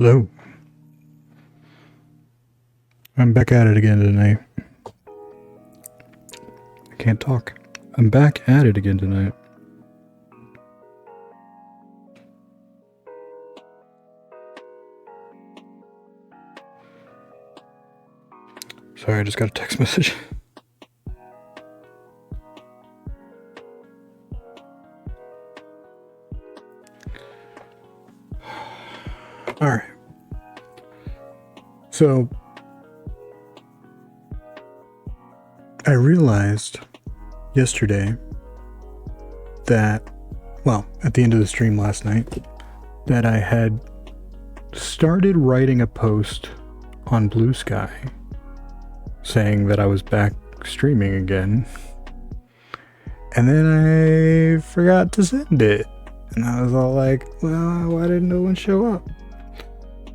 Hello. I'm back at it again tonight. I can't talk. I'm back at it again tonight. Sorry, I just got a text message. Alright. So, I realized yesterday that, well, at the end of the stream last night, that I had started writing a post on Blue Sky saying that I was back streaming again. And then I forgot to send it. And I was all like, well, why didn't no one show up?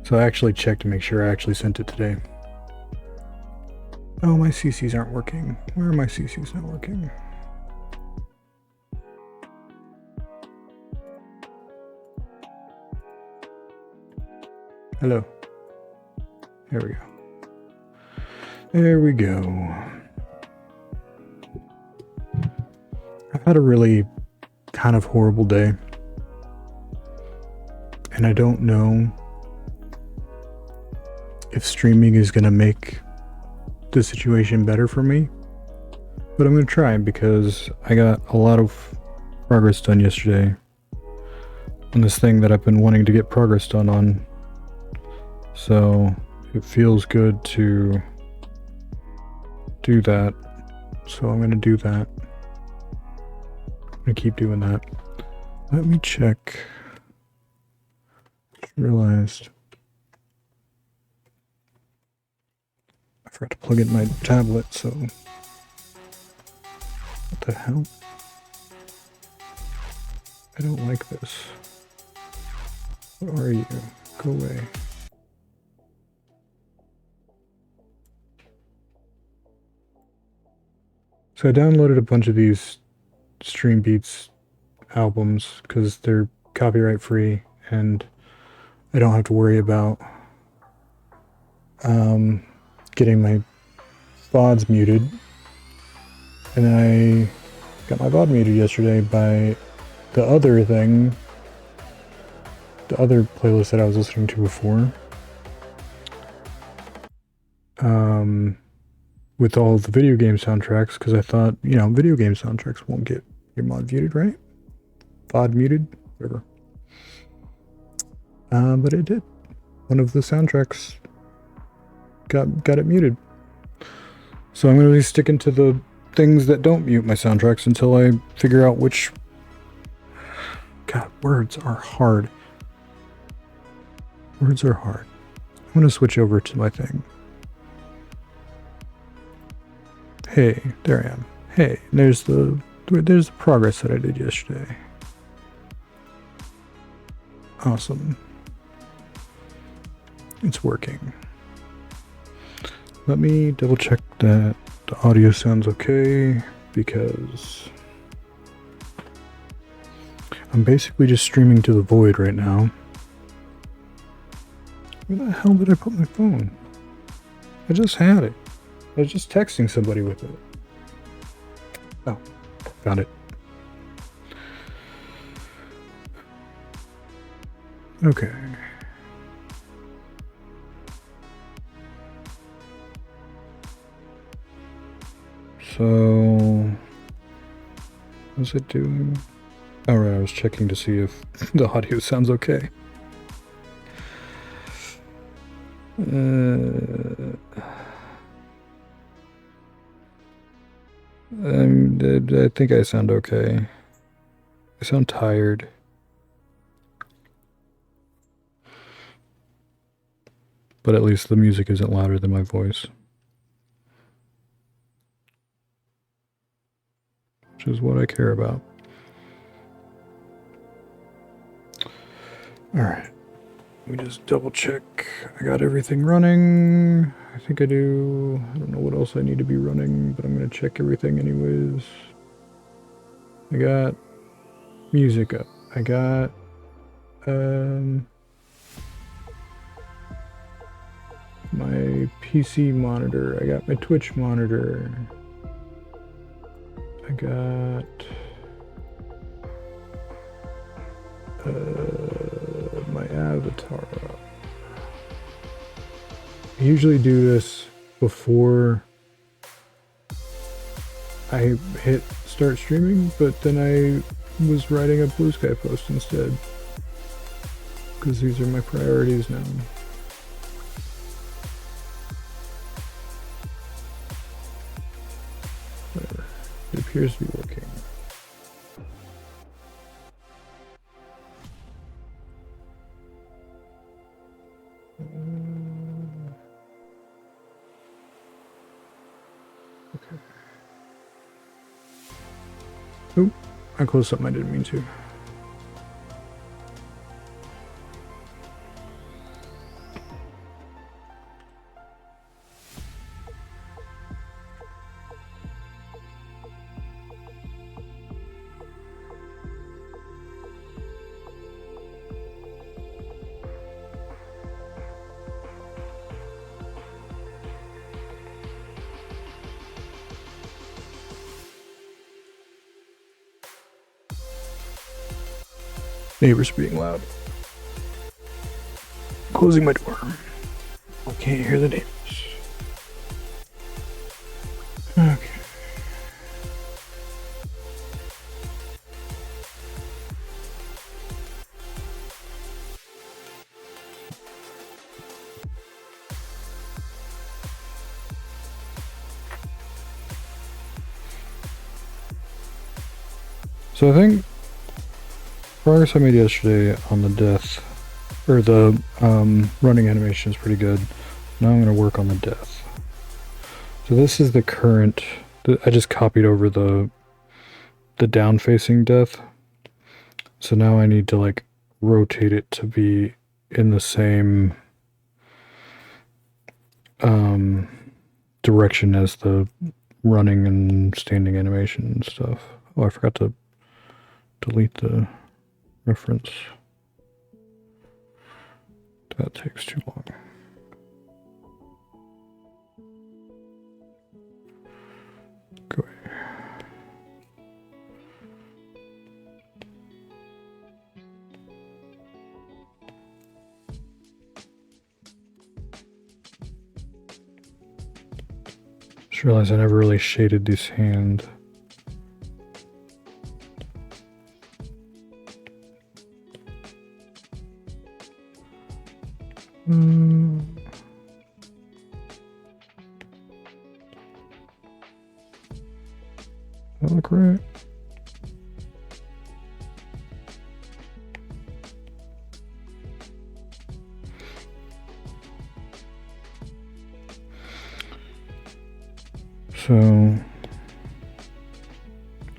So I actually checked to make sure I actually sent it today. Oh, my CCs aren't working. Where are my CCs not working? Hello. There we go. There we go. I've had a really kind of horrible day. And I don't know if streaming is going to make the situation better for me. But I'm going to try because I got a lot of progress done yesterday on this thing that I've been wanting to get progress done on. So it feels good to do that. So I'm going to do that. I'm going to keep doing that. Let me check. Just realized I forgot to plug in my tablet, so what the hell? I don't like this. What are you? Go away. So I downloaded a bunch of these Stream Beats albums because they're copyright free and I don't have to worry about getting my VODs muted. And then I got my VOD muted yesterday by the other thing, the other playlist that I was listening to before. With all the video game soundtracks, because I thought, video game soundtracks won't get your mod muted, right? VOD muted, whatever. But it did. One of the soundtracks got it muted. So I'm going to be sticking to the things that don't mute my soundtracks until I figure out which... God, words are hard. Words are hard. I'm going to switch over to my thing. Hey, there I am. Hey, there's the progress that I did yesterday. Awesome. It's working. Let me double check that the audio sounds okay, because I'm basically just streaming to the void right now. Where the hell did I put my phone? I just had it. I was just texting somebody with it. Oh, found it. Okay. So, what's it doing? Alright, I was checking to see if the audio sounds okay. I think I sound okay. I sound tired. But at least the music isn't louder than my voice. Which is what I care about. Alright. Let me just double check. I got everything running. I think I do. I don't know what else I need to be running, but I'm going to check everything anyways. I got music up. I got my PC monitor. I got my Twitch monitor. I got my avatar up. I usually do this before I hit start streaming, but then I was writing a Blue Sky post instead, because these are my priorities now. It appears to be working. Okay. Oop, I closed something I didn't mean to. Neighbors being loud. Closing my door. I can't hear the neighbors. Okay. So I think progress I made yesterday on the death, or the running animation is pretty good. Now I'm going to work on the death. So this is the current, I just copied over the down-facing death. So now I need to like rotate it to be in the same direction as the running and standing animation and stuff. Oh, I forgot to delete the reference. That takes too long. Go away. Just realized I never really shaded this hand. That look right? So,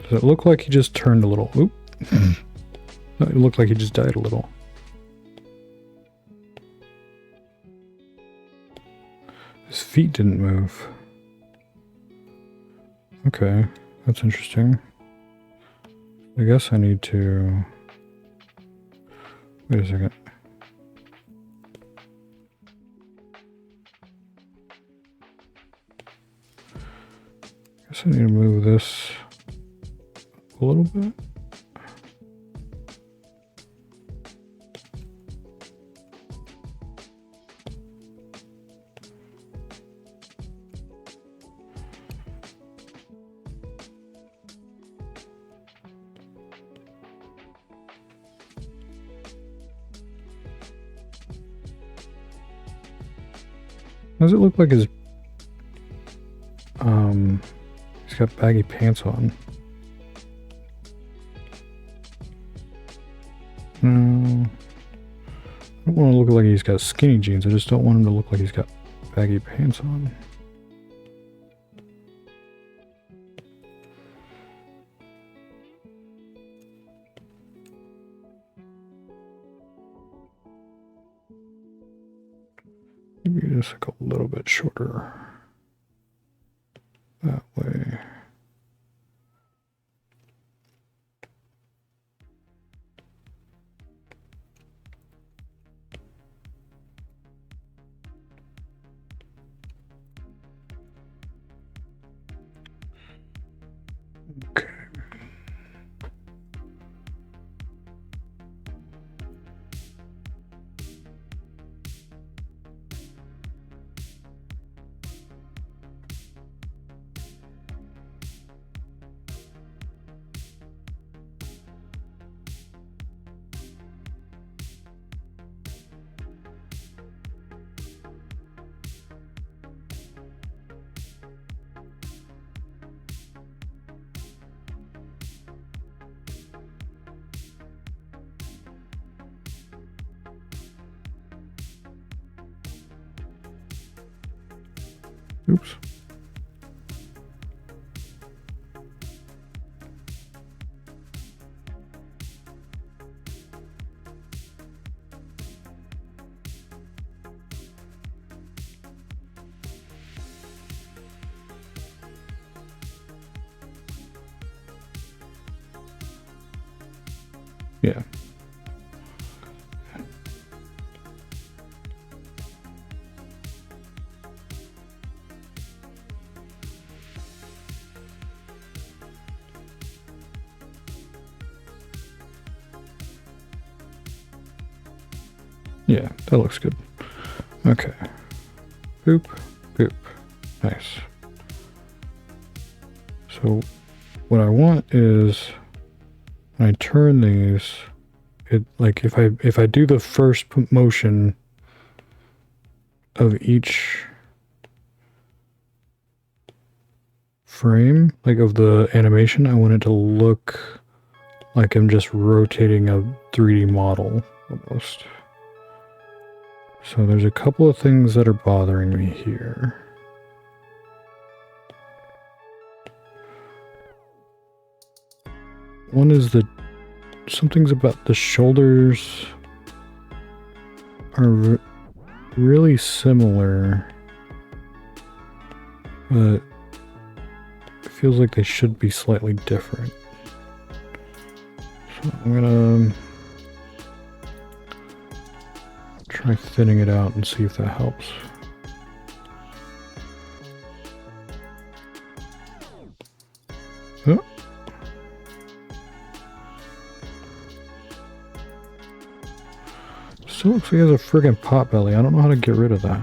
does it look like he just turned a little? Oop. No, it looked like he just died a little. His feet didn't move. Okay, that's interesting. I guess I need to... Wait a second. I guess I need to move this a little bit. Does it look like he's got baggy pants on? No. I don't want to look like he's got skinny jeans. I just don't want him to look like he's got baggy pants on. Maybe just like a little bit shorter. That way. Oops. Yeah. Yeah, that looks good. Okay. Boop, boop. Nice. So what I want is when I turn these, it like if I do the first motion of each frame, like of the animation, I want it to look like I'm just rotating a 3D model almost. So there's a couple of things that are bothering me here. One is that something's about the shoulders are really similar, but it feels like they should be slightly different. So I'm gonna try thinning it out and see if that helps. Oh. Still looks like he has a friggin' pot belly. I don't know how to get rid of that.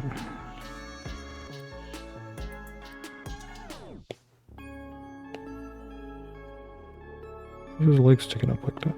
His legs sticking up like that.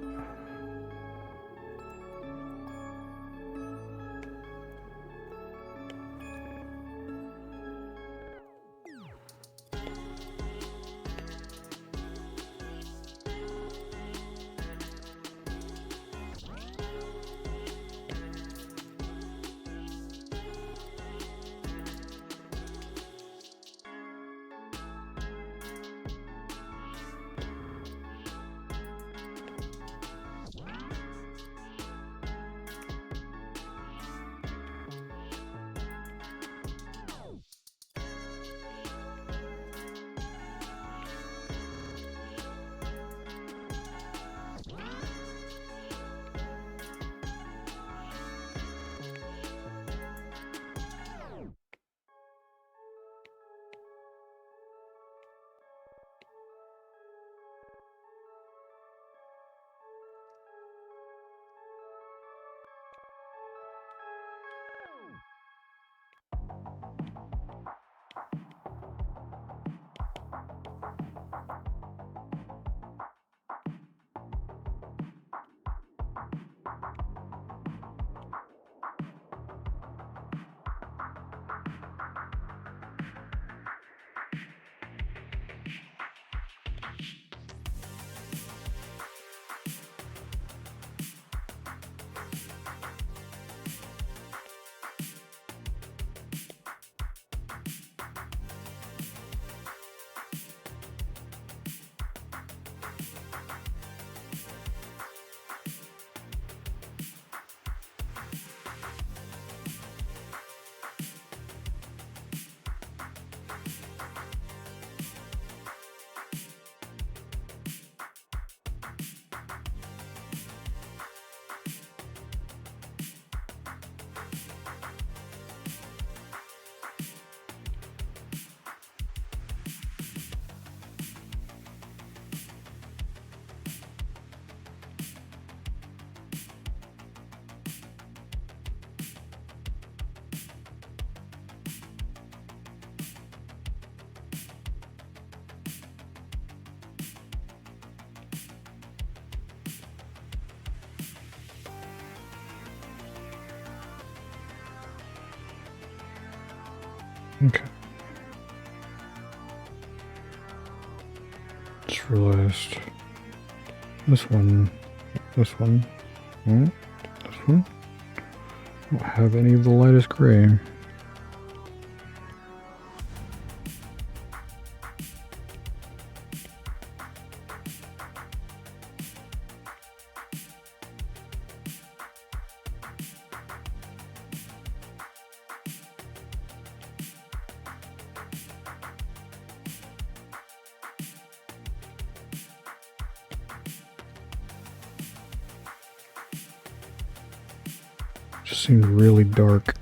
Okay. Just realized this one, this one, this one don't have any of the lightest gray. Just seems really dark.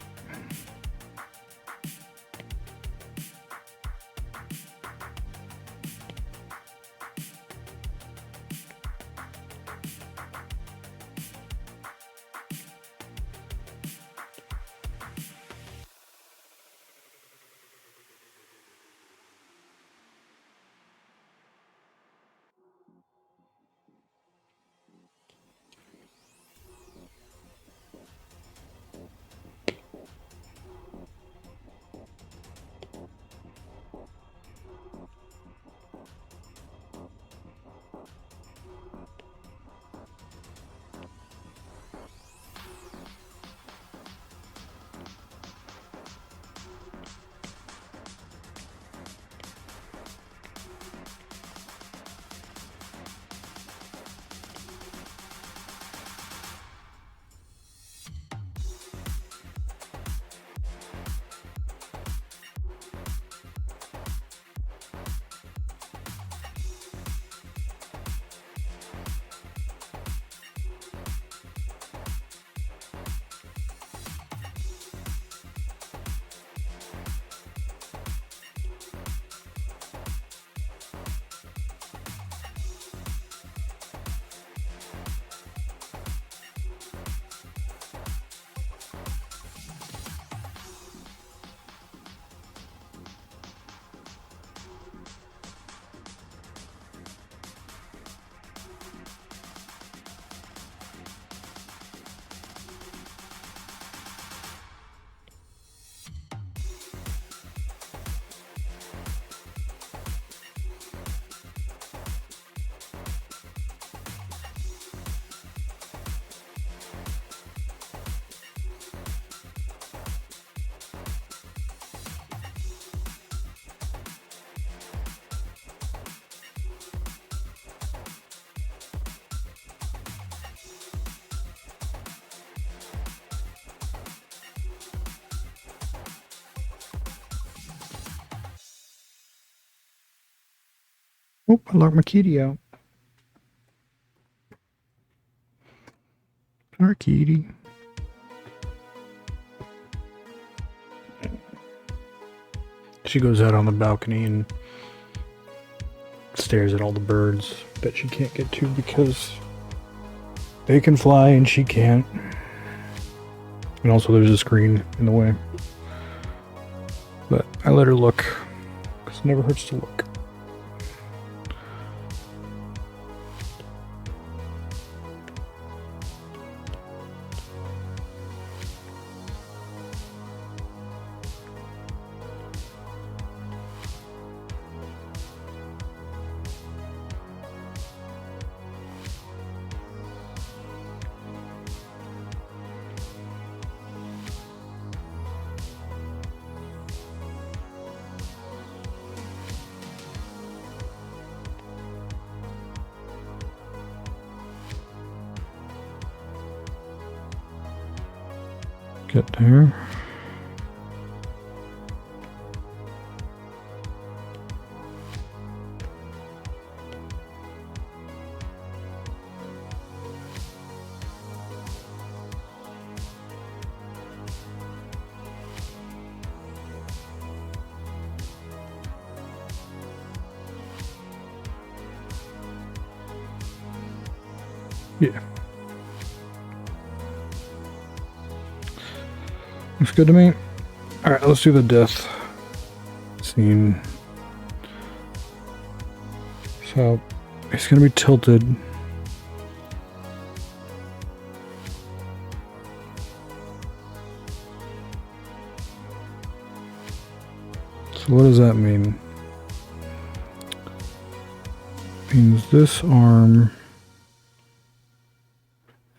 Oh, I locked my kitty out. Our kitty. She goes out on the balcony and stares at all the birds that she can't get to because they can fly and she can't. And also there's a screen in the way. But I let her look, because it never hurts to look. Get there. Yeah. Looks good to me. Alright, let's do the death scene. So, it's gonna be tilted. So what does that mean? Means this arm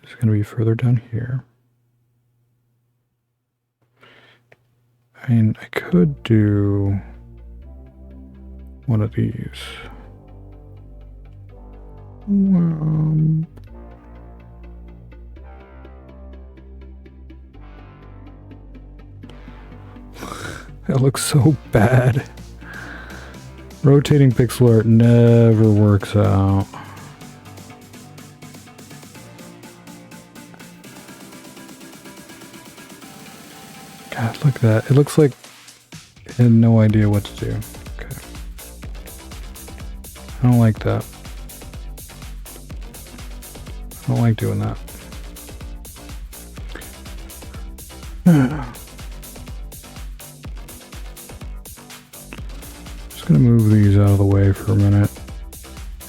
is gonna be further down here. I mean, I could do one of these. That looks so bad. Rotating pixel art never works out. God, look at that. It looks like it had no idea what to do. Okay. I don't like that. I don't like doing that. Just gonna move these out of the way for a minute.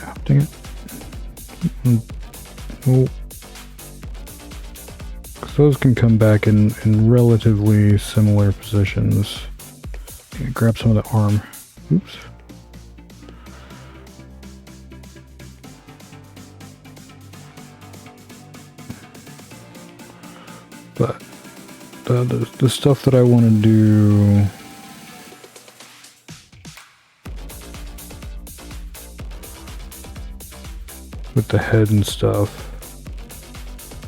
Oh, dang it. Oh. Because those can come back in relatively similar positions. Okay, grab some of the arm. Oops. But the stuff that I want to do with the head and stuff,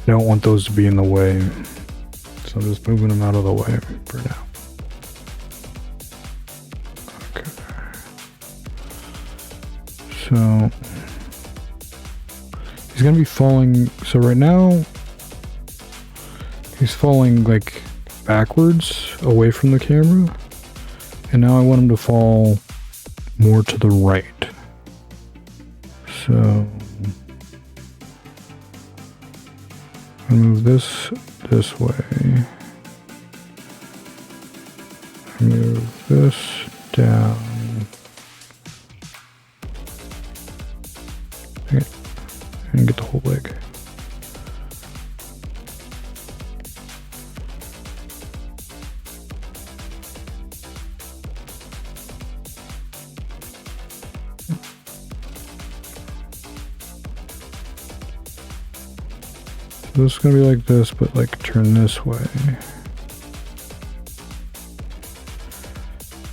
I don't want those to be in the way. So I'm just moving them out of the way for now. Okay. So he's gonna be falling. So right now he's falling like backwards away from the camera, and now I want him to fall more to the right. So I move this way. I move this down. Okay. And get the whole leg. So this is going to be like this, but like turn this way.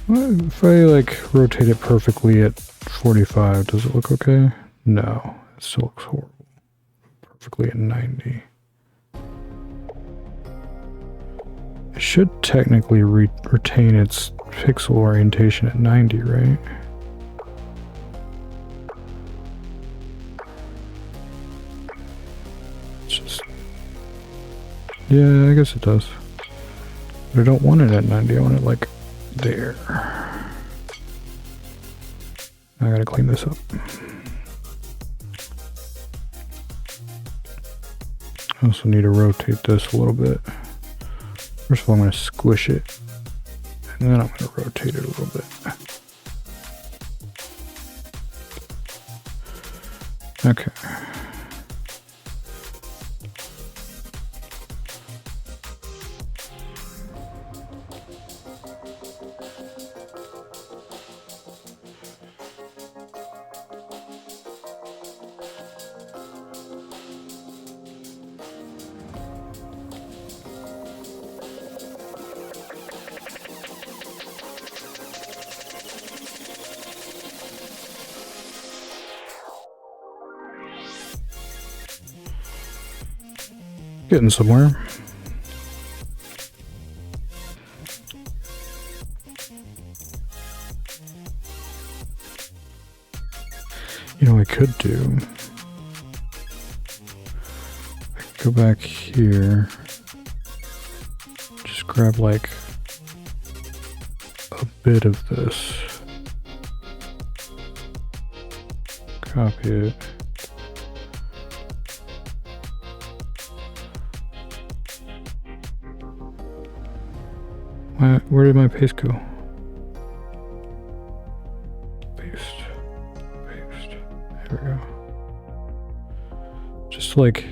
Well, if I like rotate it perfectly at 45, does it look okay? No, it still looks horrible. Perfectly at 90. It should technically retain its pixel orientation at 90, right? Yeah, I guess it does. But I don't want it at 90, I want it like there. I gotta clean this up. I also need to rotate this a little bit. First of all, I'm gonna squish it, and then I'm gonna rotate it a little bit. Okay. Getting somewhere. You know what I could do? I could go back here. Just grab like a bit of this. Copy it. Where did my paste go? Paste. There we go. Just to like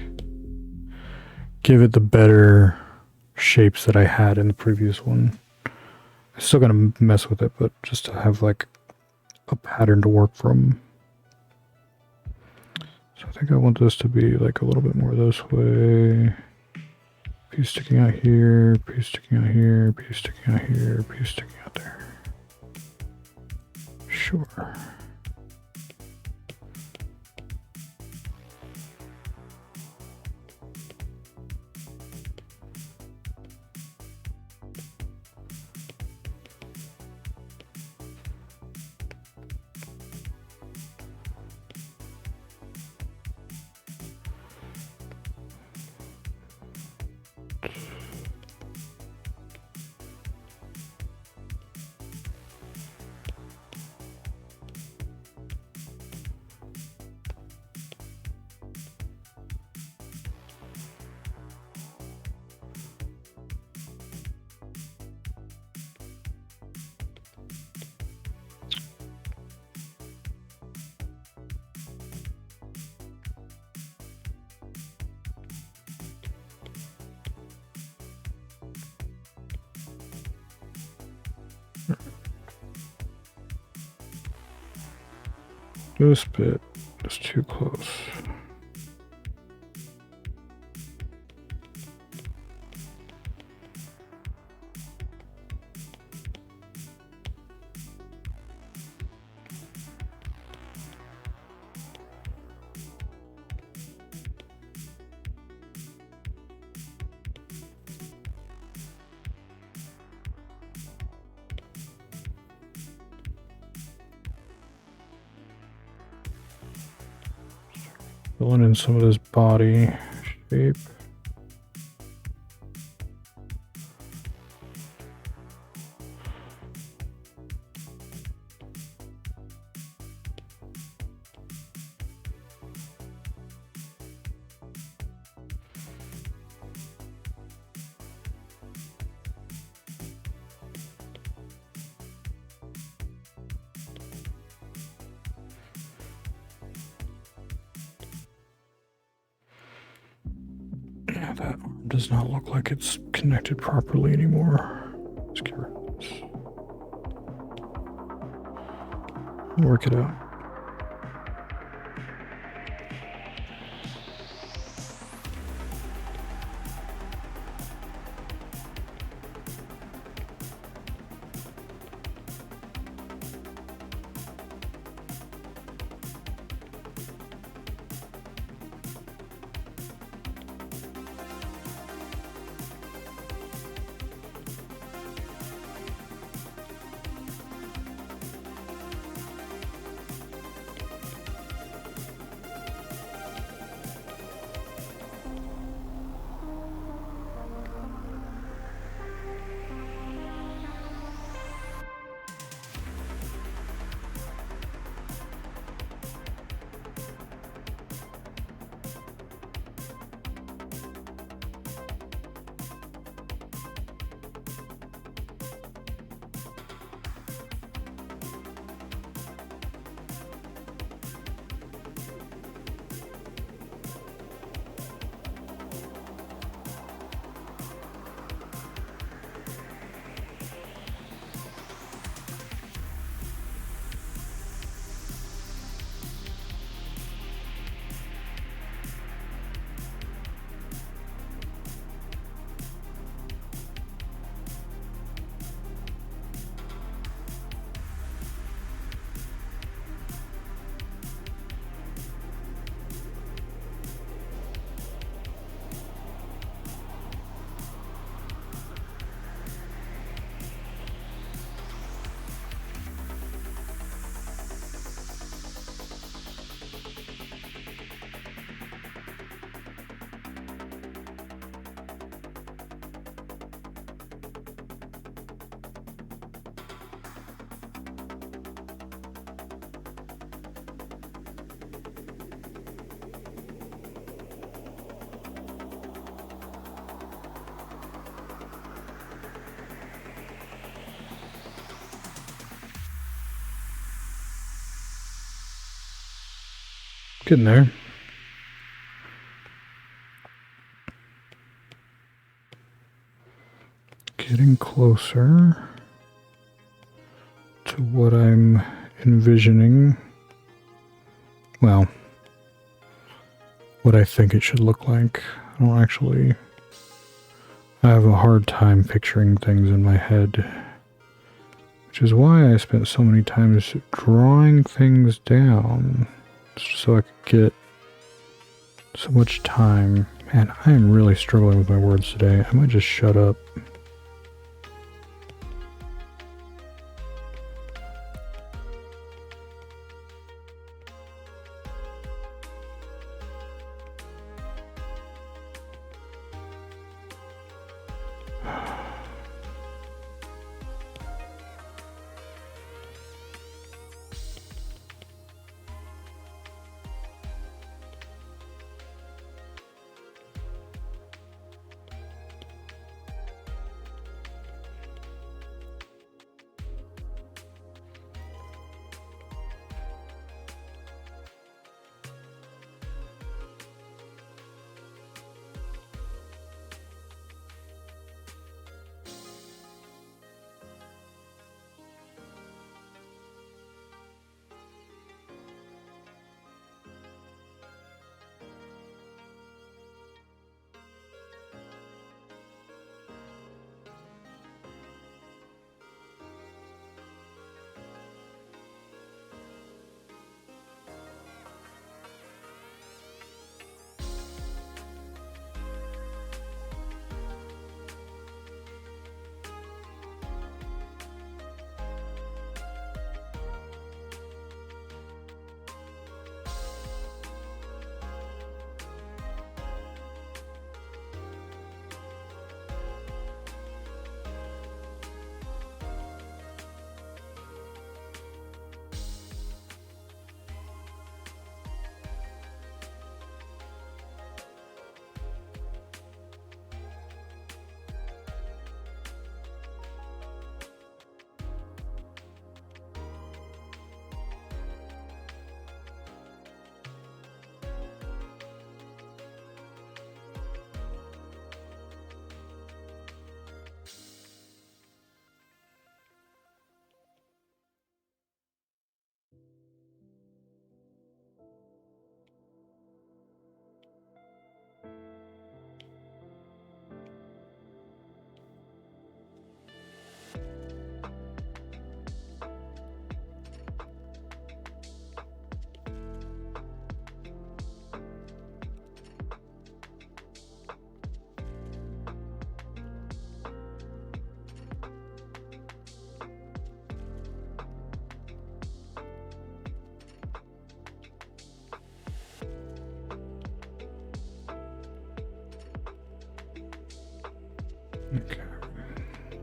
give it the better shapes that I had in the previous one. I'm still gonna mess with it, but just to have like a pattern to work from. So I think I want this to be like a little bit more this way. Piece sticking out here, piece sticking out here, piece sticking out here, piece sticking out there. Sure. This bit is too close. Filling in some of this body shape. Yeah, that arm does not look like it's connected properly anymore. Let's get rid of this. Work it out. Getting there. Getting closer to what I'm envisioning. Well, what I think it should look like. I have a hard time picturing things in my head, which is why I spent so many times drawing things down, so I could get so much time. Man, I am really struggling with my words today. I might just shut up.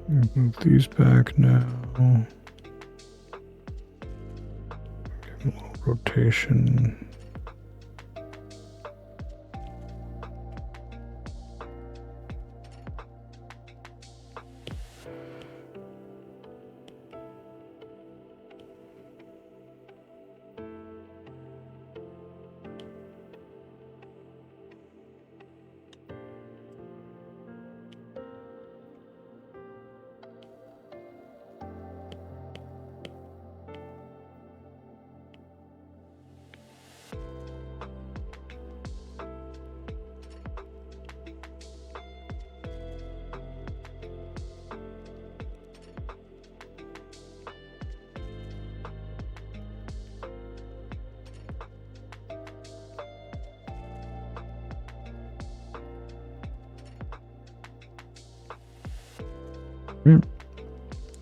Move these back now. Give them a little rotation.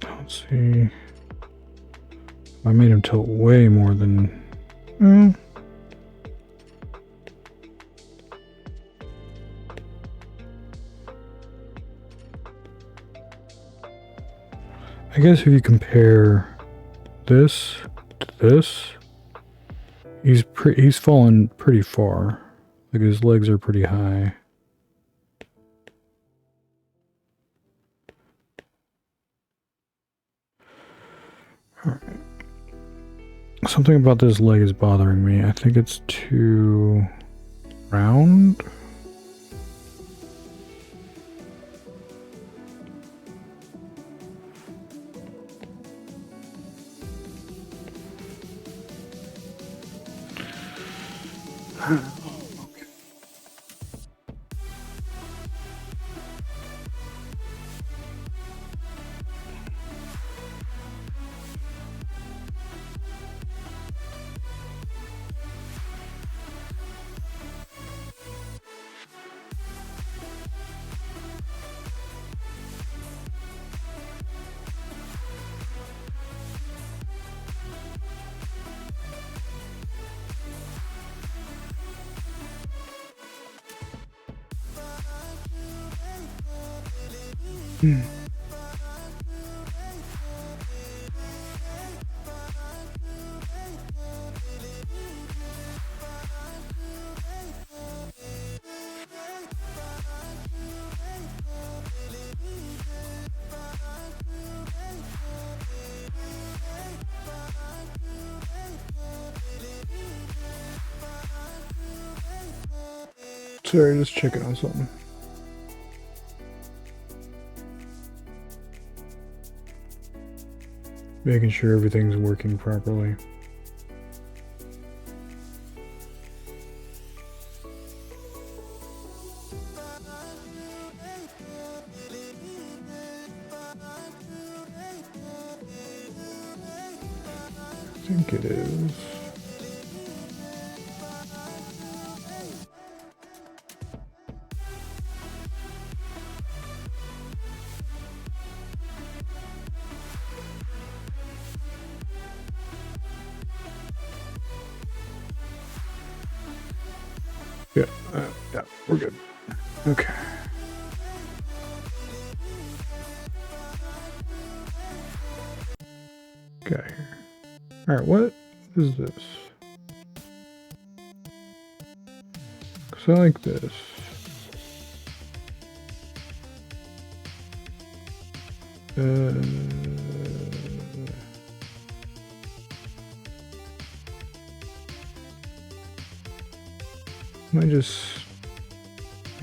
Let's see. I made him tilt way more than. I guess if you compare this to this, he's fallen pretty far. Like his legs are pretty high. Alright. Something about this leg is bothering me. I think it's too round. Sorry, just checking on something. Making sure everything's working properly. I think it is. Yeah, we're good. Okay. Got here. Alright, what is this? Because I like this.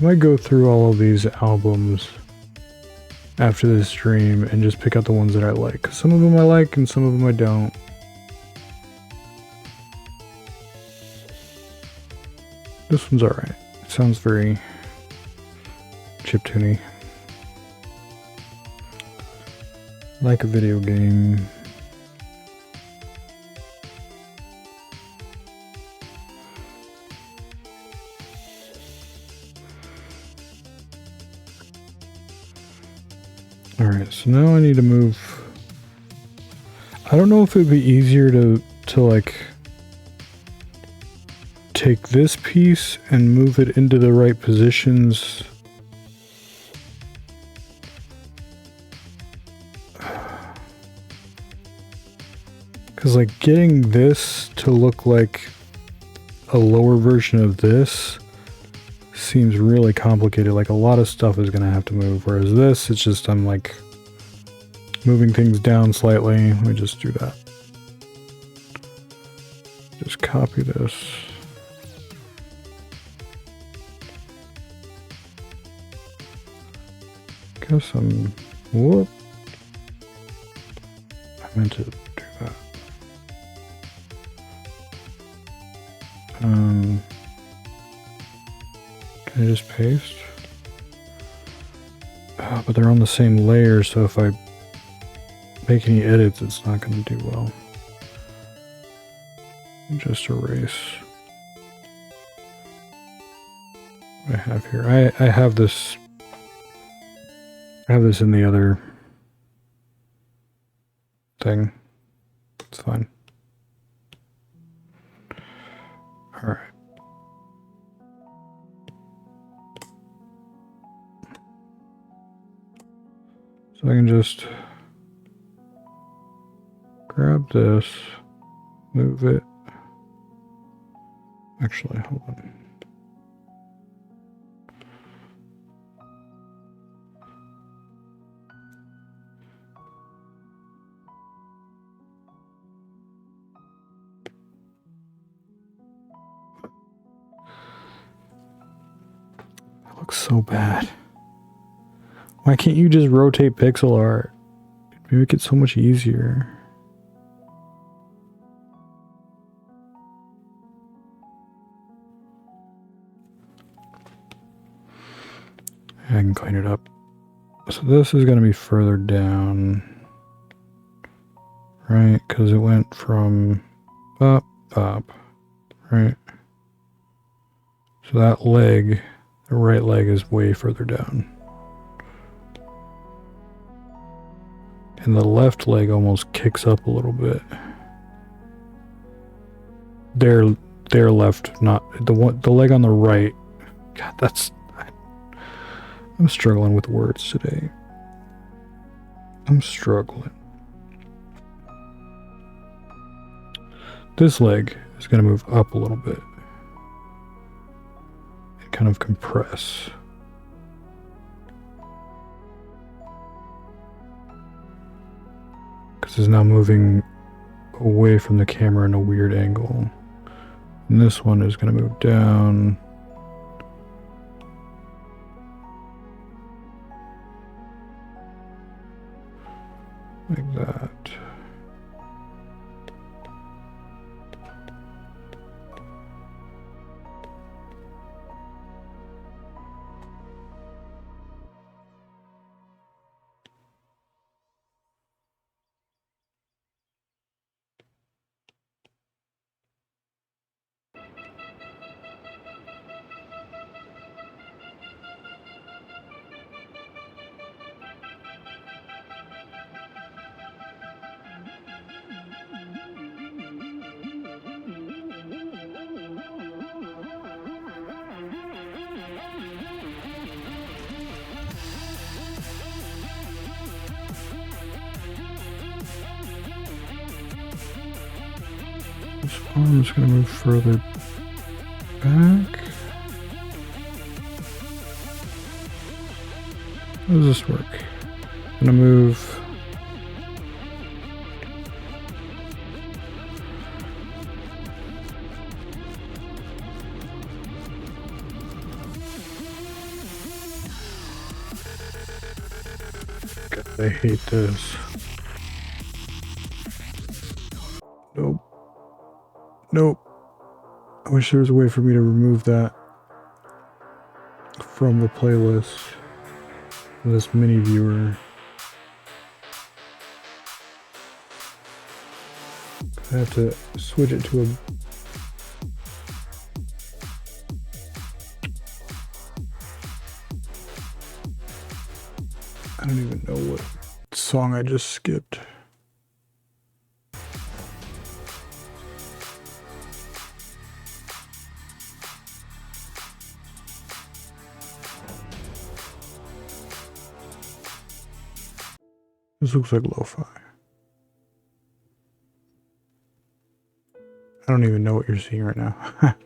I might go through all of these albums after this stream and just pick out the ones that I like. 'Cause some of them I like and some of them I don't. This one's alright. It sounds very chiptune-y. Like a video game. Alright, so now I need to move. I don't know if it would be easier to like take this piece and move it into the right positions Because like getting this to look like a lower version of this seems really complicated. Like a lot of stuff is gonna have to move, whereas this, it's just I'm like moving things down slightly. Let me just do that. Just copy this. Guess I'm, whoop. I meant to do that. Can I just paste? Oh, but they're on the same layer, so if I make any edits, it's not going to do well. Just erase. What I have here. I have this. I have this in the other thing. It's fine. All right. So I can just grab this, move it. Actually, hold on. That looks so bad. Why can't you just rotate pixel art? It'd make it so much easier. I can clean it up. So this is going to be further down, right? Because it went from up, right? So that leg, the right leg is way further down. And the left leg almost kicks up a little bit. Their left, not the one, the leg on the right. God, I'm struggling with words today. I'm struggling. This leg is going to move up a little bit and kind of compress. Because it's now moving away from the camera in a weird angle. And this one is going to move down. Like that. This arm is going to move further back. How does this work? I'm going to move. God, I hate this. Nope. Nope. I wish there was a way for me to remove that from the playlist. This mini viewer. I have to switch it to a. I don't even know what song I just skipped. This looks like lo-fi. I don't even know what you're seeing right now.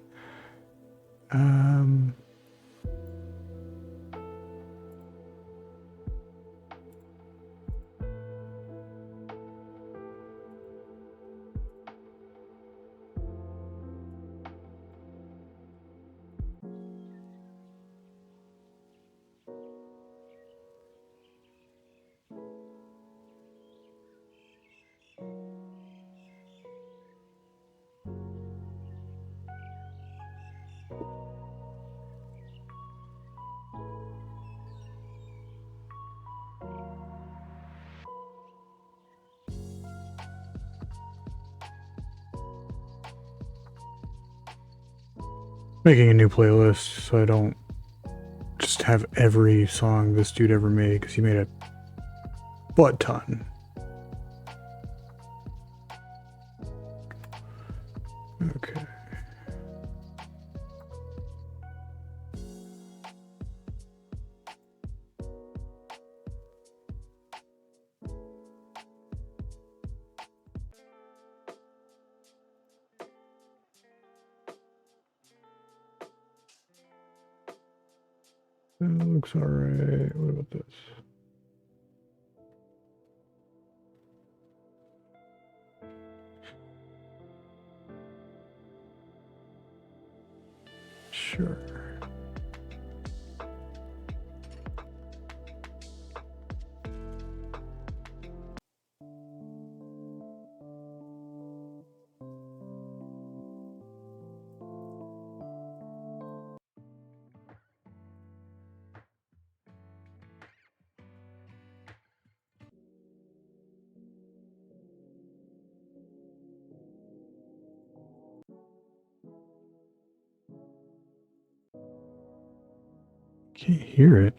Making a new playlist so I don't just have every song this dude ever made, because he made a butt ton. Okay. That looks alright. What about this? Sure. Can't hear it.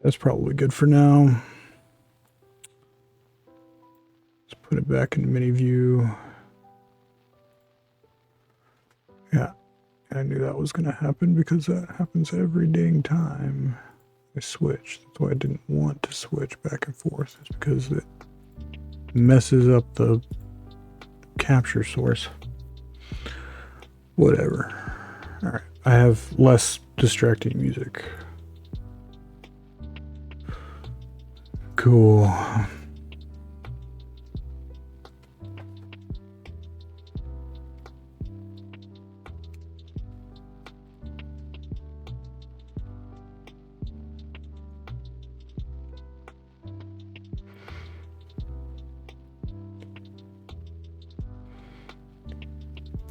That's probably good for now. Let's put it back in mini view. Yeah, I knew that was going to happen because that happens every dang time I switch. That's why I didn't want to switch back and forth. It's because it messes up the capture source. Whatever. All right, I have less distracting music. Cool.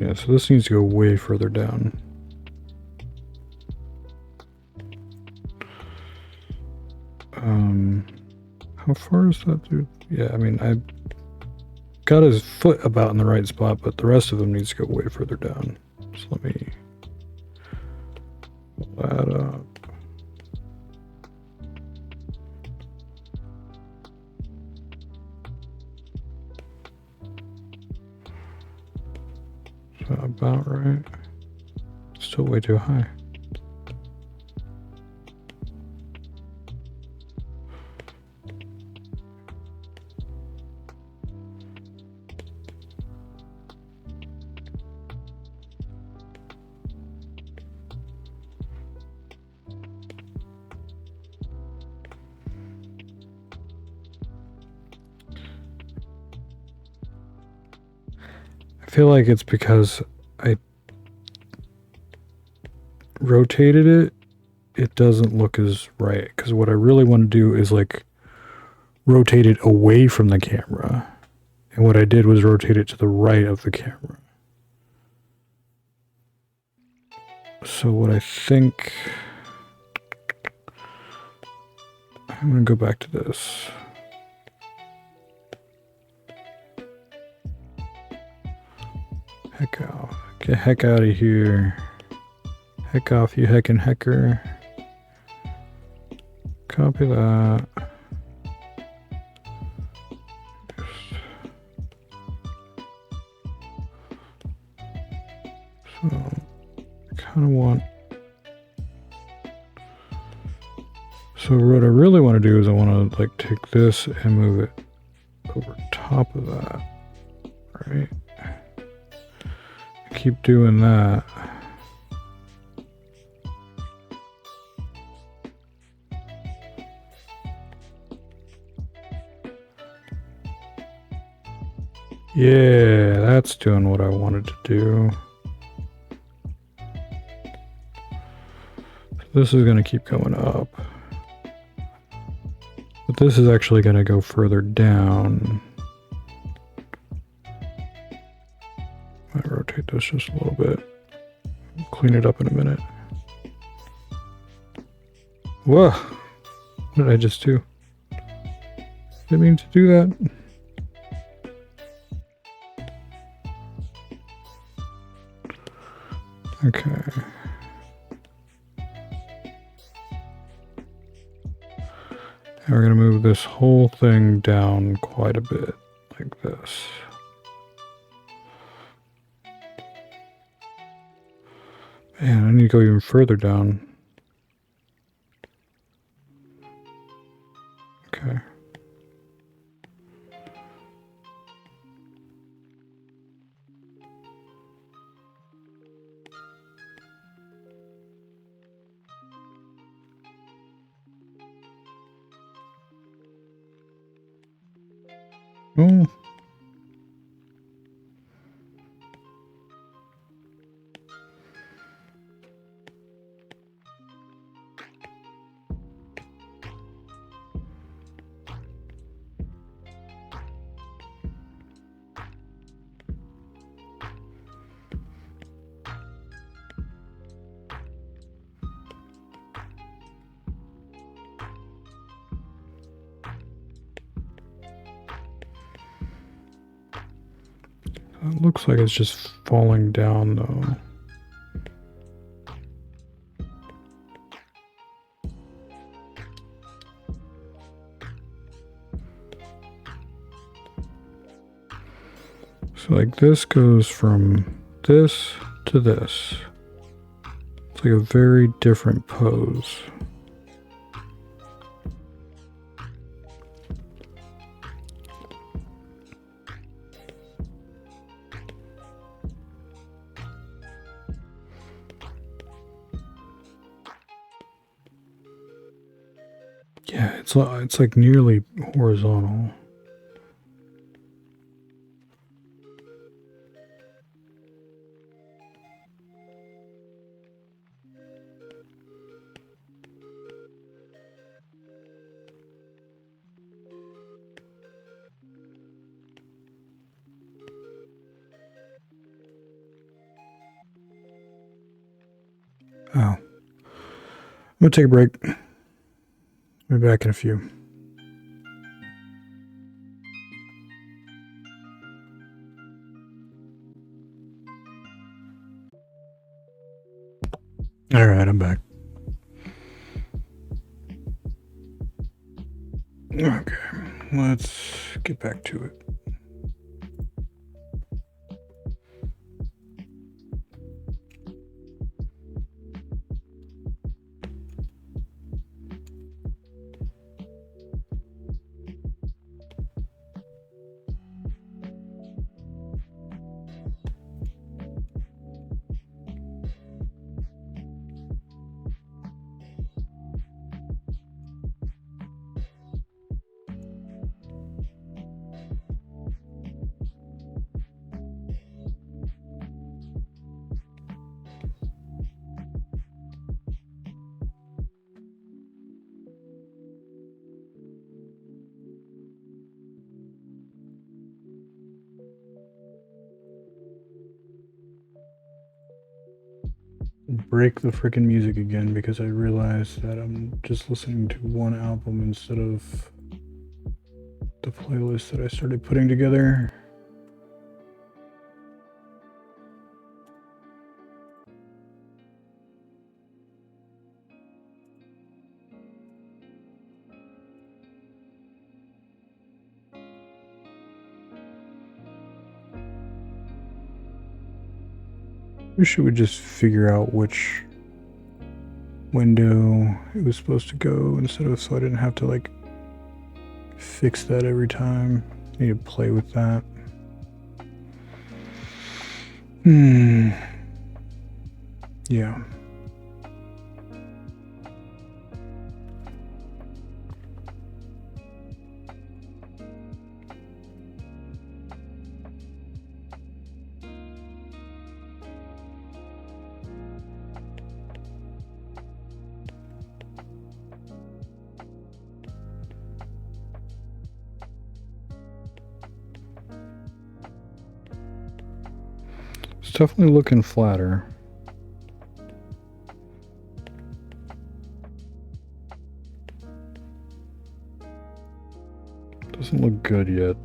Yeah, so this needs to go way further down. How far is that dude? Yeah, I mean, I got his foot about in the right spot, but the rest of him needs to go way further down. So let me pull that up. Is that about right? Still way too high. feel like it's because I rotated it. It doesn't look as right. Because what I really want to do is like rotate it away from the camera. And what I did was rotate it to the right of the camera. So what I think... I'm going to go back to this. Heck out. Get heck out of here. Heck off, you heckin' hecker. Copy that. So, I kind of want... So what I really want to do is I want to like take this and move it over top of that, right? Keep doing that. Yeah, that's doing what I wanted to do. This is going to keep going up. But this is actually going to go further down. Might rotate this just a little bit. Clean it up in a minute. Whoa! What did I just do? Didn't mean to do that. Okay. And we're going to move this whole thing down quite a bit, like this. Man, I need to go even further down. Okay. Oh. It looks like it's just falling down though. So like this goes from this to this. It's like a very different pose. Yeah, it's like nearly horizontal. Oh. I'm gonna take a break. I'll be back in a few. All right, I'm back. Okay, let's get back to it. break the freaking music again because I realized that I'm just listening to one album instead of the playlist that I started putting together. Wish it would just figure out which window it was supposed to go instead of so I didn't have to like fix that every time. I need to play with that. Yeah. It's definitely looking flatter. Doesn't look good yet.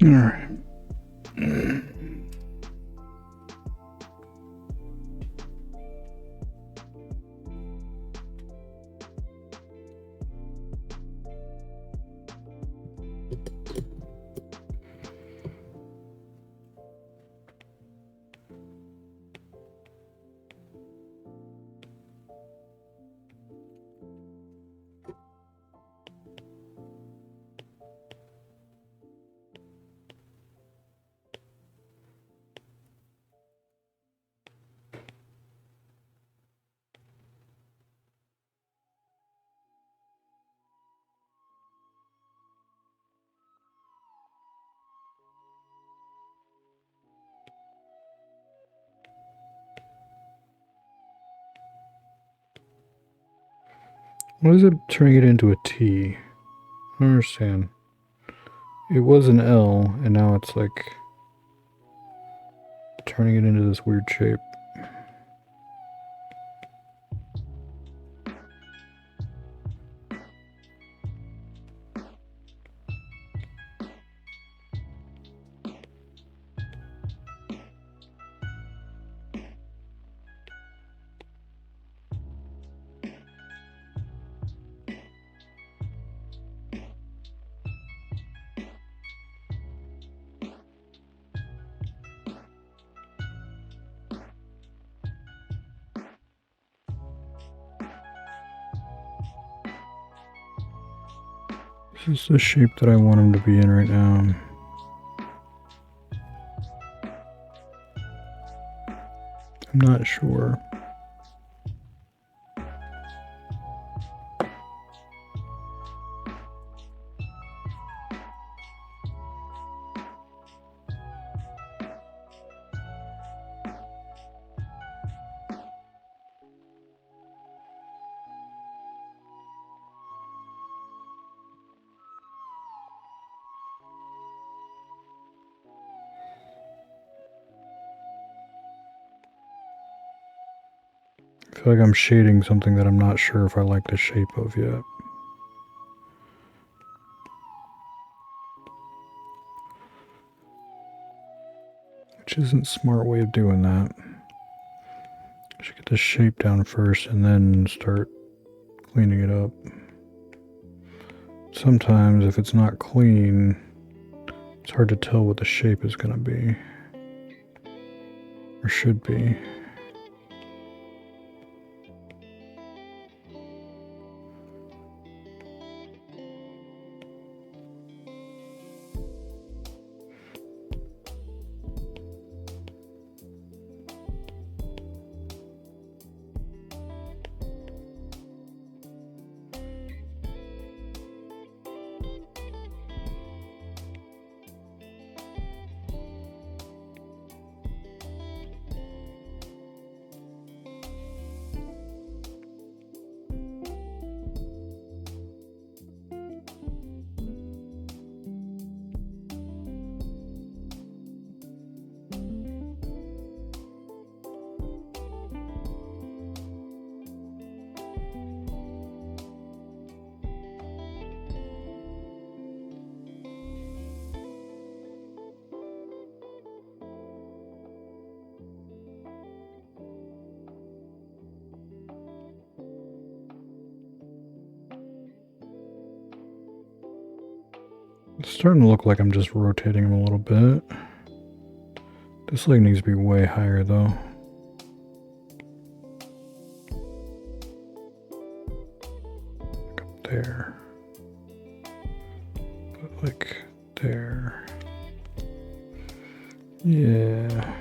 All right. What is it turning it into a T? I don't understand. It was an L, and now it's like turning it into this weird shape. This is the shape that I want him to be in right now. I'm not sure. I feel like I'm shading something that I'm not sure if I like the shape of yet. Which isn't a smart way of doing that. I should get the shape down first and then start cleaning it up. Sometimes if it's not clean, it's hard to tell what the shape is going to be. Or should be. It's starting to look like I'm just rotating them a little bit. This leg needs to be way higher though. Like up there. But like there. Yeah.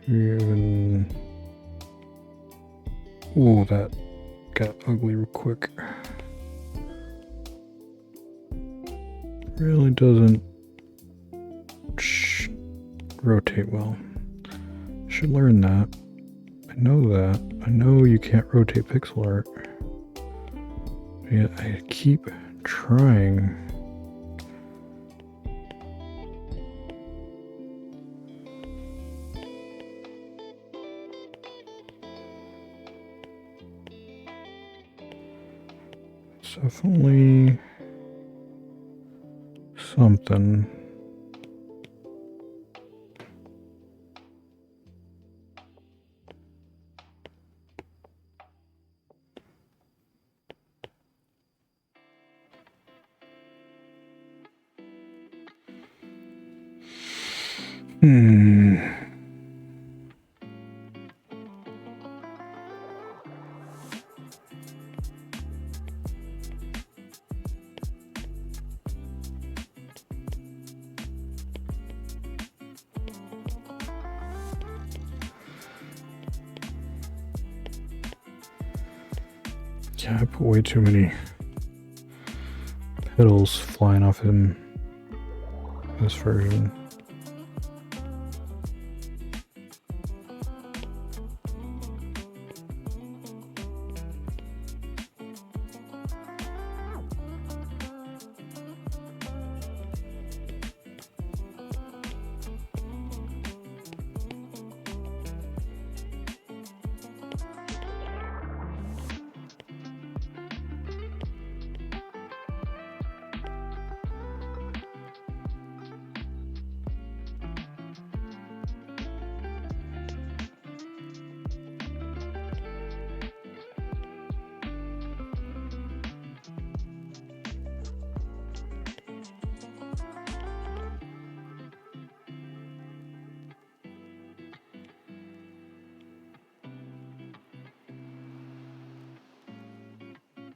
Even. Ooh, that got ugly real quick. Really doesn't rotate well. Should learn that. I know that. I know you can't rotate pixel art. Yet I keep trying. It's definitely something. Yeah, I put way too many petals flying off in this version.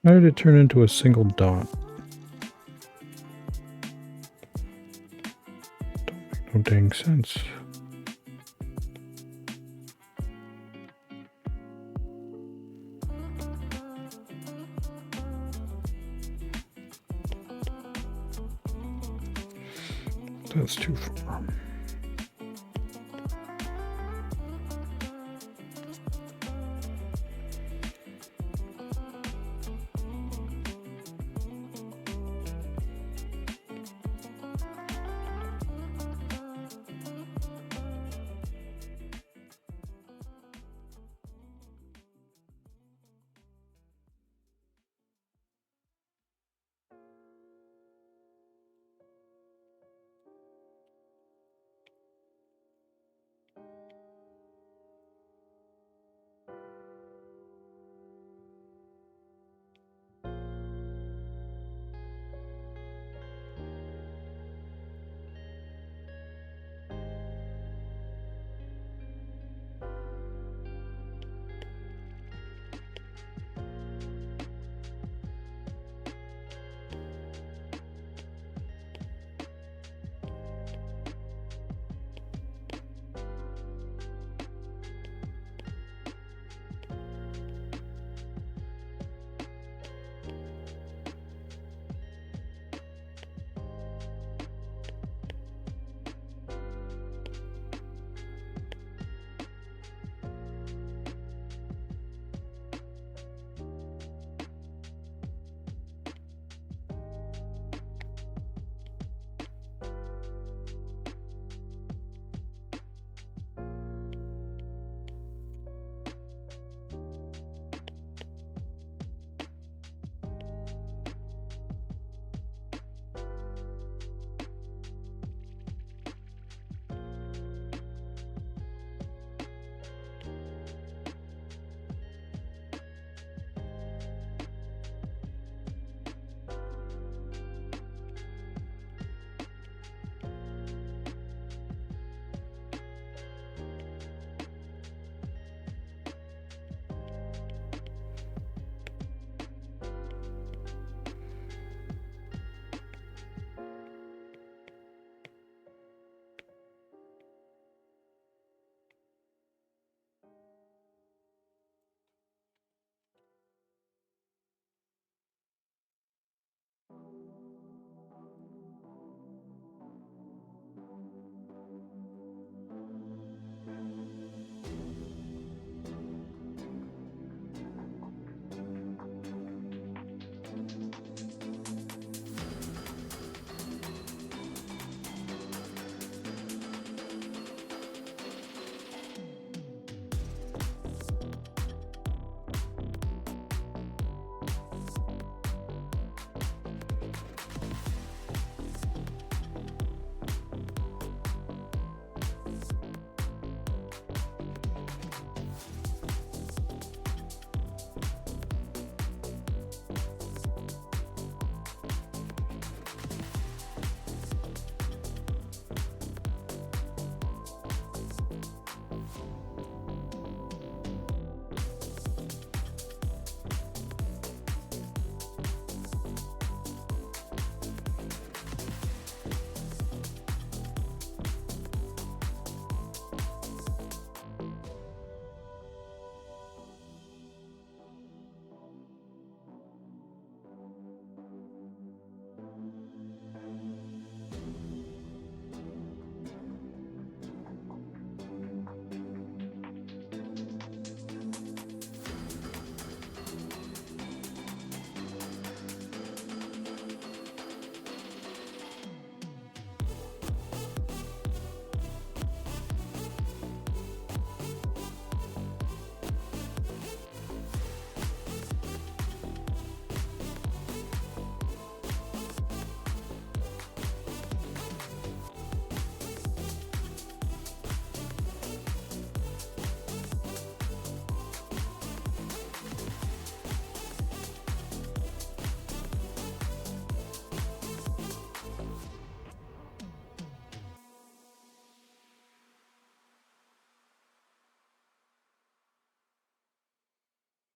How did it turn into a single dot? Don't make no dang sense. That's too far.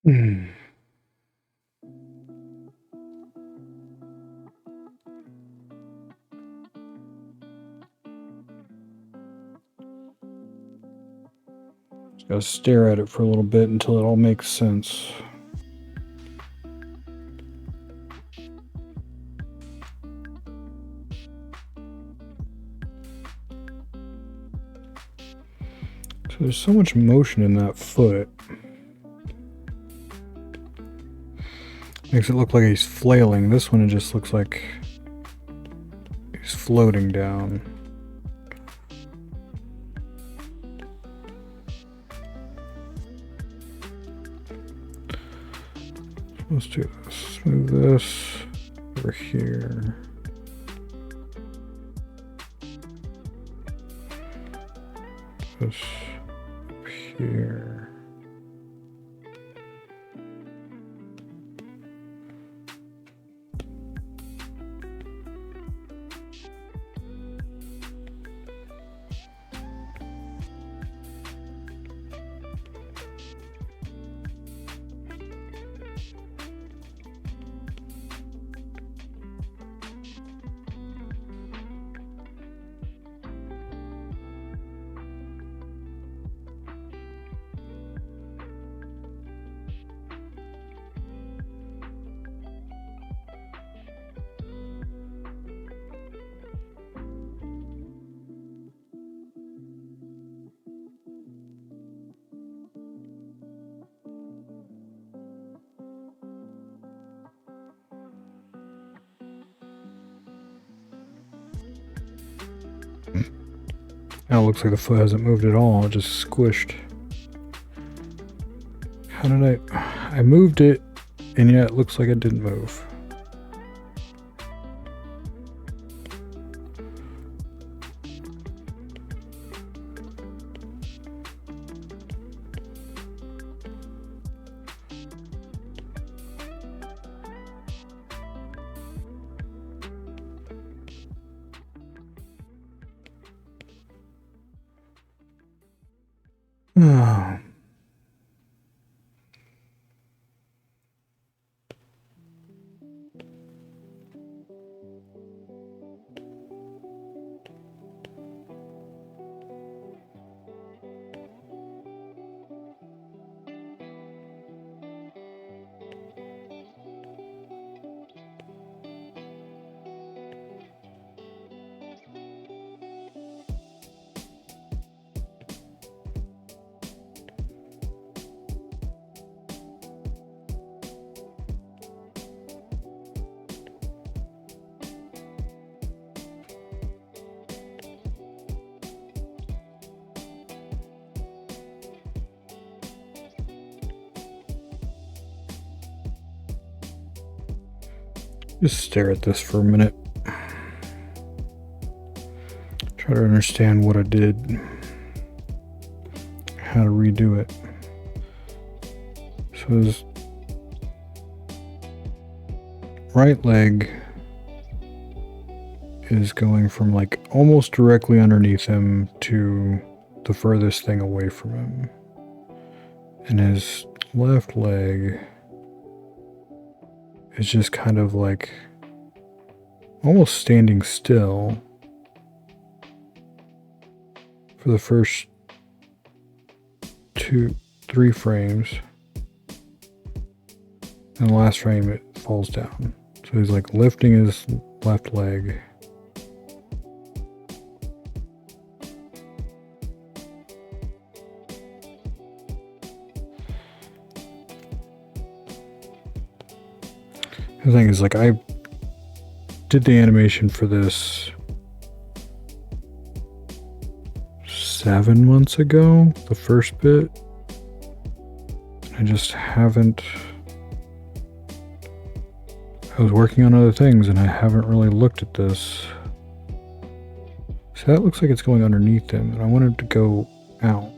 Hmm. Gotta stare at it for a little bit until it all makes sense. So there's so much motion in that foot. Makes it look like he's flailing. This one, it just looks like he's floating down. Let's do this. Move this over here. This up here. Now it looks like the foot hasn't moved at all, it just squished. How did I moved it, and yet it looks like it didn't move. Oh. Just stare at this for a minute. Try to understand what I did, how to redo it. So his right leg is going from like almost directly underneath him to the furthest thing away from him. And his left leg is just kind of like almost standing still for the first 2-3 frames. And the last frame it falls down. So he's like lifting his left leg. The thing is, like, I did the animation for this 7 months ago, the first bit. I just haven't. I was working on other things and I haven't really looked at this. So that looks like it's going underneath him, and I want it to go out.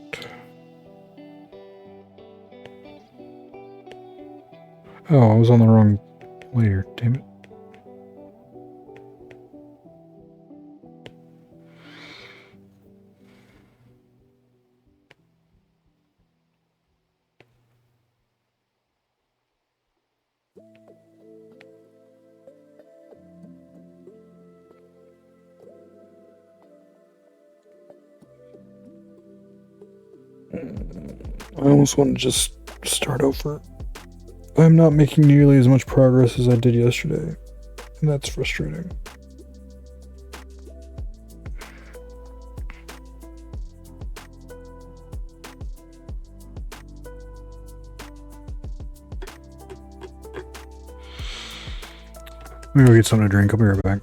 Oh, I was on the wrong layer, damn it. I almost want to just start over. I'm not making nearly as much progress as I did yesterday, and that's frustrating. Let me go get something to drink. I'll be right back.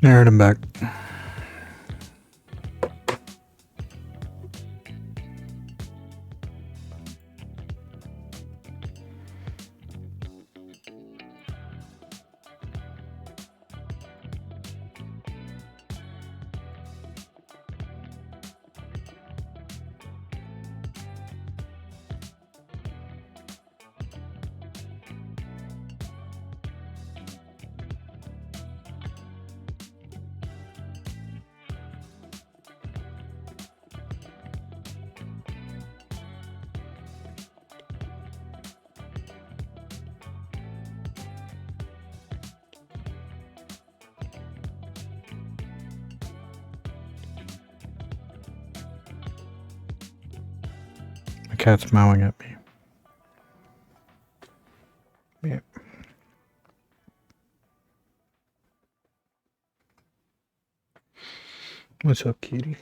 Alright, I'm back. My cat's mowing at me. Yeah. What's up, kitty?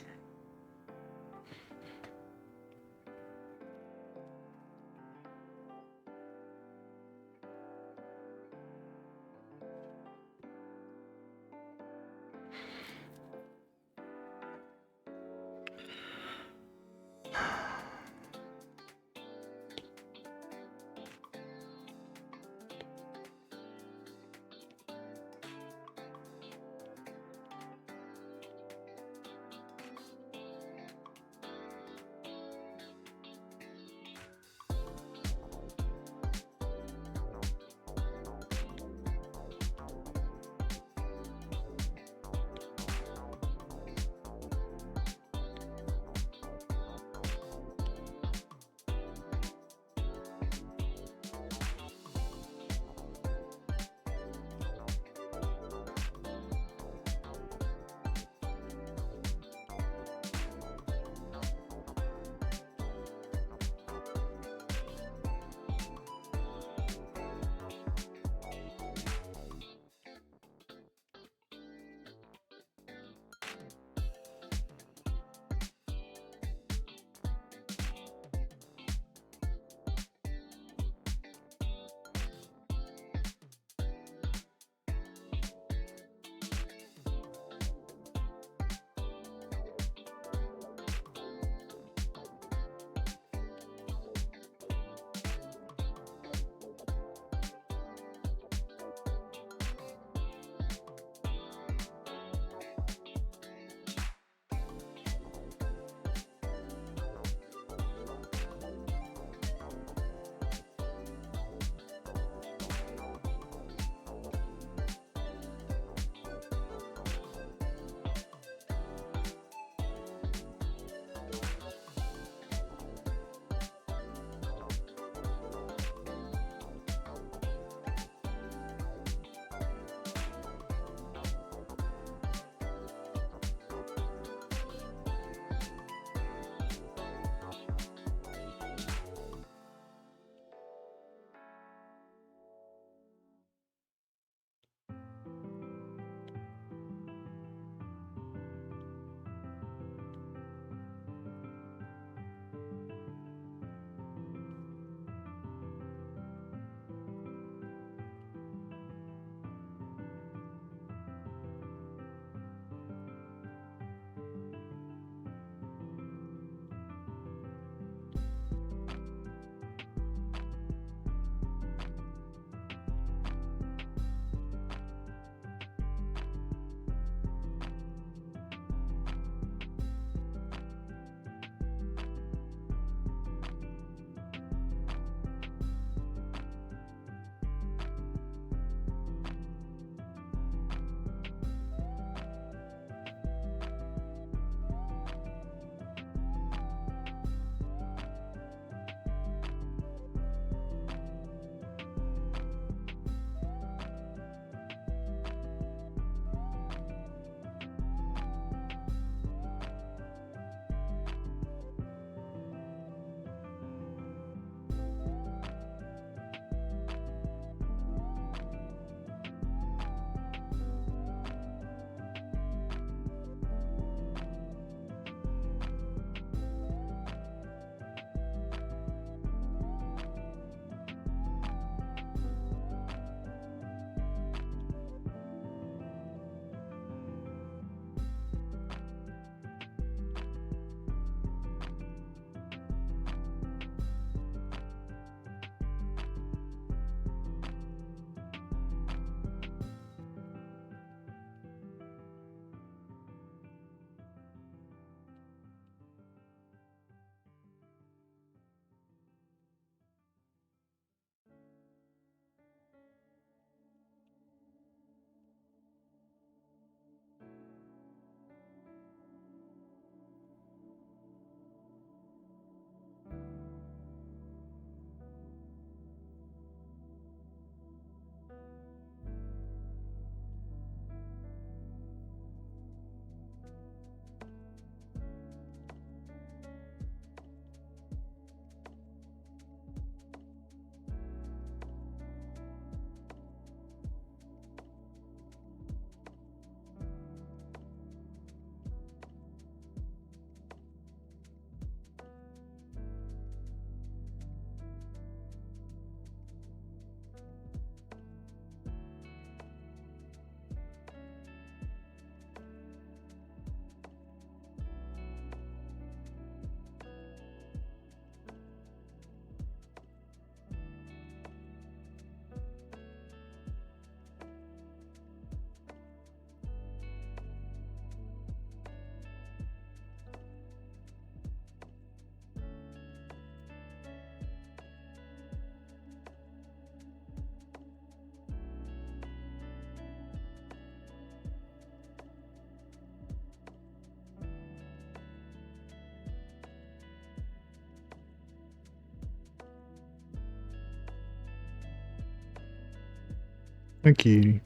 Thank you.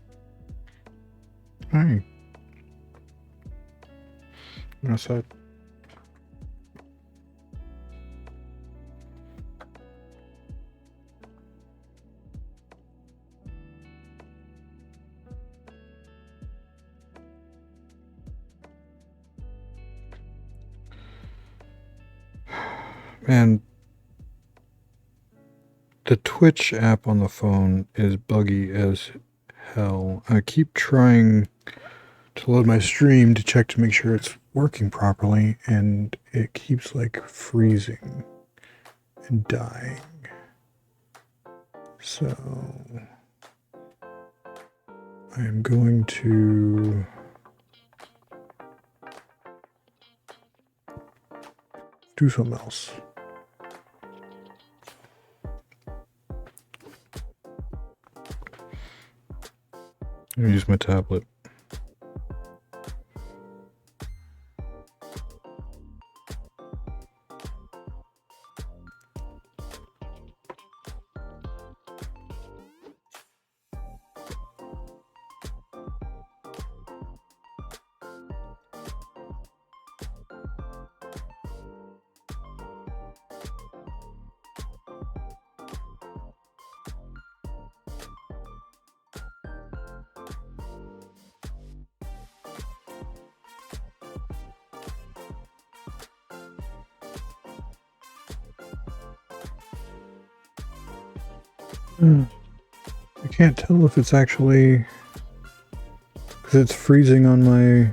Hi. What's that? Man, the Twitch app on the phone is buggy as hell. I keep trying to load my stream to check to make sure it's working properly, and it keeps like freezing and dying. So I am going to do something else. I'm gonna use my tablet. I can't tell if it's actually because it's freezing on my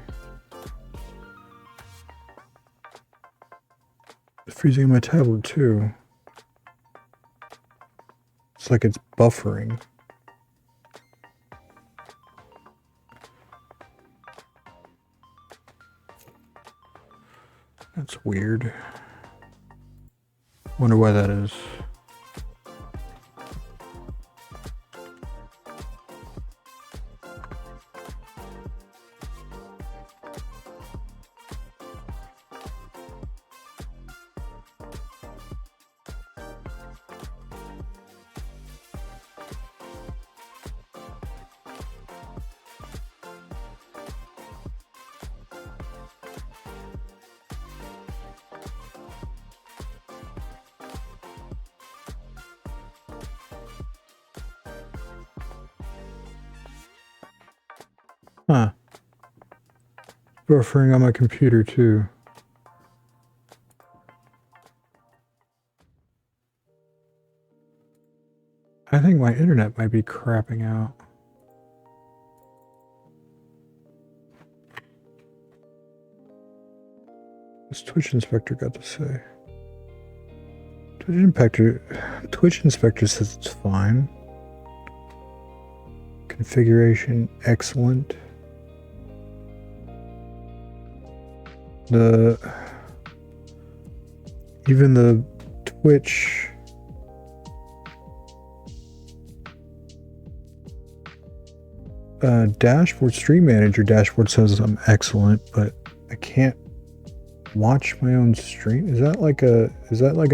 tablet too. It's like it's buffering. That's weird. Wonder why that is. Huh. Buffering on my computer too. I think my internet might be crapping out. What's Twitch Inspector got to say? Twitch Inspector says it's fine. Configuration excellent. Even the Twitch dashboard, Stream Manager dashboard says I'm excellent, but I can't watch my own stream. Is that like a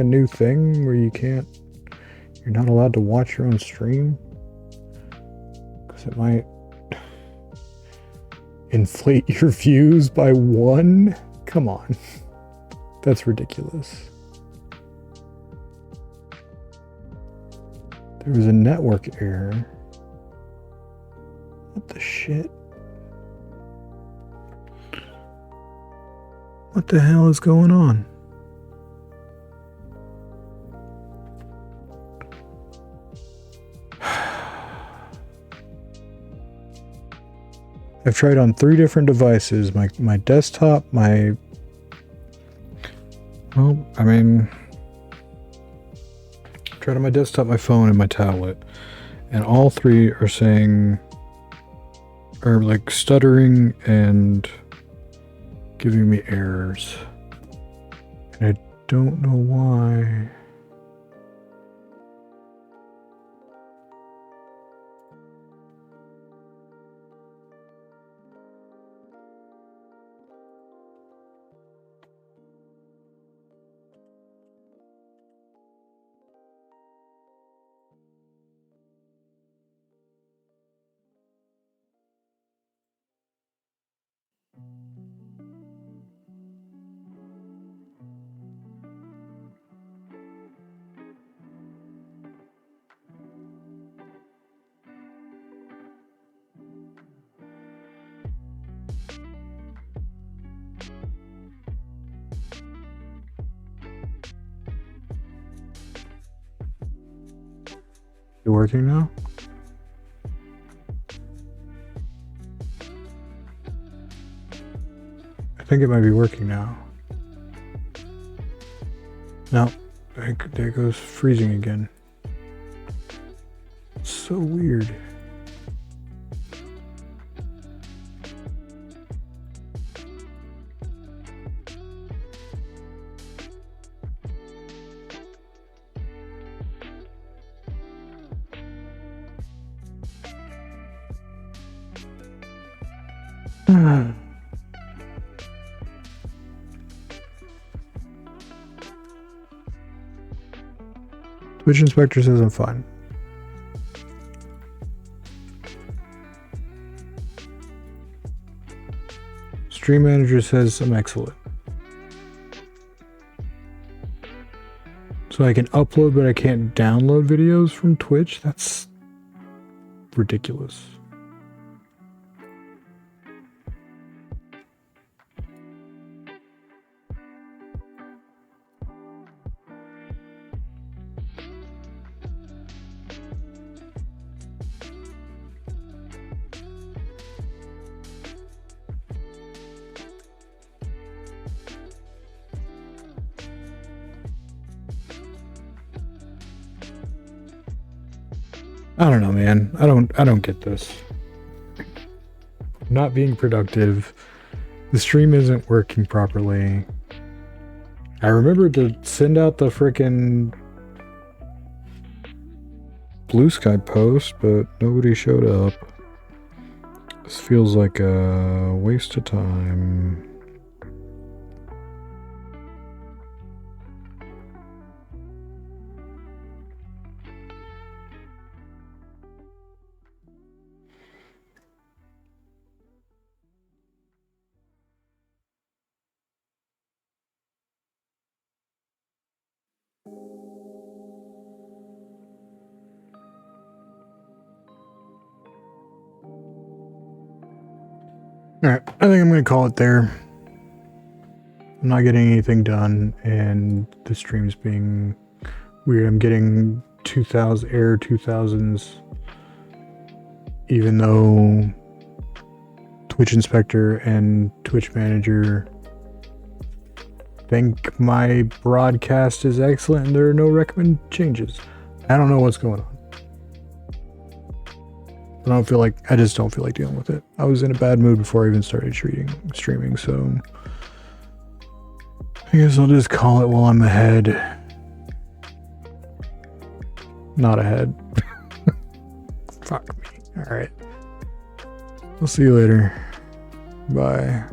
new thing where you're not allowed to watch your own stream? Because it might inflate your views by 1? Come on. That's ridiculous. There was a network error. What the shit? What the hell is going on? I've tried on 3 different devices. My desktop, tried on my desktop, my phone, and my tablet. And all 3 are like stuttering and giving me errors. And I don't know why. It working now? I think it might be working now. No, there it goes freezing again. It's so weird. Twitch Inspector says I'm fine. Stream Manager says I'm excellent. So I can upload, but I can't download videos from Twitch? That's ridiculous. I don't know, man. I don't get this. I'm not being productive. The stream isn't working properly. I remember to send out the frickin' Blue Sky post, but nobody showed up. This feels like a waste of time. Alright, I think I'm going to call it there. I'm not getting anything done, and the stream's being weird. I'm getting 2000 error 2000s, even though Twitch Inspector and Twitch Manager think my broadcast is excellent and there are no recommend changes. I don't know what's going on. I just don't feel like dealing with it. I was in a bad mood before I even started streaming, so I guess I'll just call it while I'm ahead. Not ahead. Fuck me. Alright. I'll see you later. Bye.